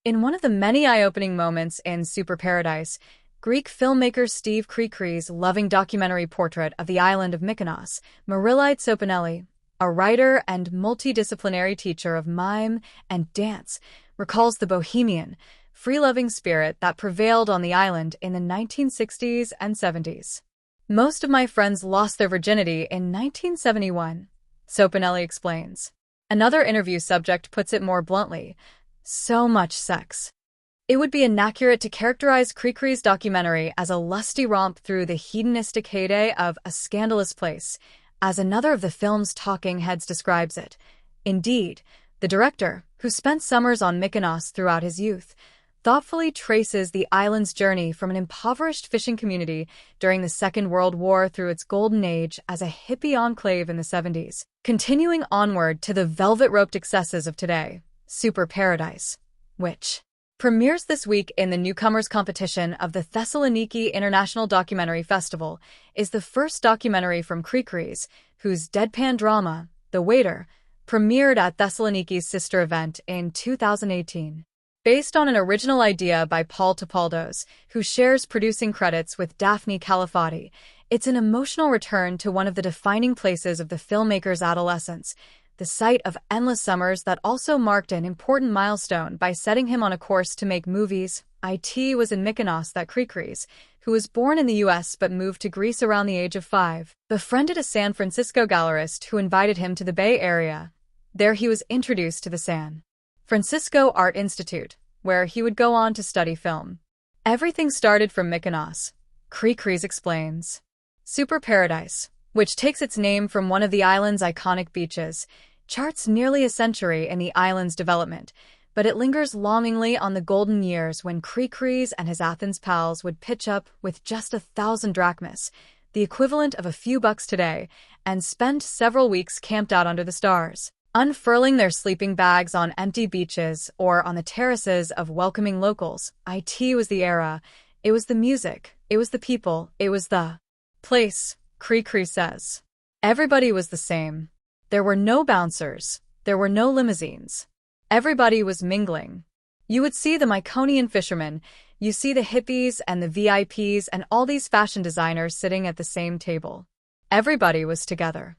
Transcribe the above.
In one of the many eye-opening moments in Super Paradise, Greek filmmaker Steve Krikri's loving documentary portrait of the island of Mykonos, Marillite Sopanelli, a writer and multidisciplinary teacher of mime and dance, recalls the bohemian, free-loving spirit that prevailed on the island in the 1960s and 70s. Most of my friends lost their virginity in 1971, Sopanelli explains. Another interview subject puts it more bluntly: so much sex. It would be inaccurate to characterize Krikri's documentary as a lusty romp through the hedonistic heyday of A Scandalous Place, as another of the film's talking heads describes it. Indeed, the director, who spent summers on Mykonos throughout his youth, thoughtfully traces the island's journey from an impoverished fishing community during the Second World War through its golden age as a hippie enclave in the 70s, continuing onward to the velvet-roped excesses of today, Super Paradise, which premieres this week in the newcomers competition of the Thessaloniki International Documentary Festival, is the first documentary from Krikri's, whose deadpan drama, The Waiter, premiered at Thessaloniki's sister event in 2018. Based on an original idea by Paul Topaldos, who shares producing credits with Daphne Califati, it's an emotional return to one of the defining places of the filmmaker's adolescence, the site of endless summers that also marked an important milestone by setting him on a course to make movies. It was in Mykonos that Krikris, who was born in the US but moved to Greece around the age of 5, befriended a San Francisco gallerist who invited him to the Bay Area. There he was introduced to the San Francisco Art Institute, where he would go on to study film. Everything started from Mykonos, Krikris explains. Super Paradise, which takes its name from one of the island's iconic beaches, charts nearly a century in the island's development, but it lingers longingly on the golden years when Krikris and his Athens pals would pitch up with just 1,000 drachmas, the equivalent of a few bucks today, and spend several weeks camped out under the stars, unfurling their sleeping bags on empty beaches or on the terraces of welcoming locals. It was the era, it was the music, it was the people, it was the place, Krikri says. Everybody was the same. There were no bouncers, there were no limousines. Everybody was mingling. You would see the Mykonoan fishermen, you see the hippies and the VIPs and all these fashion designers sitting at the same table. Everybody was together.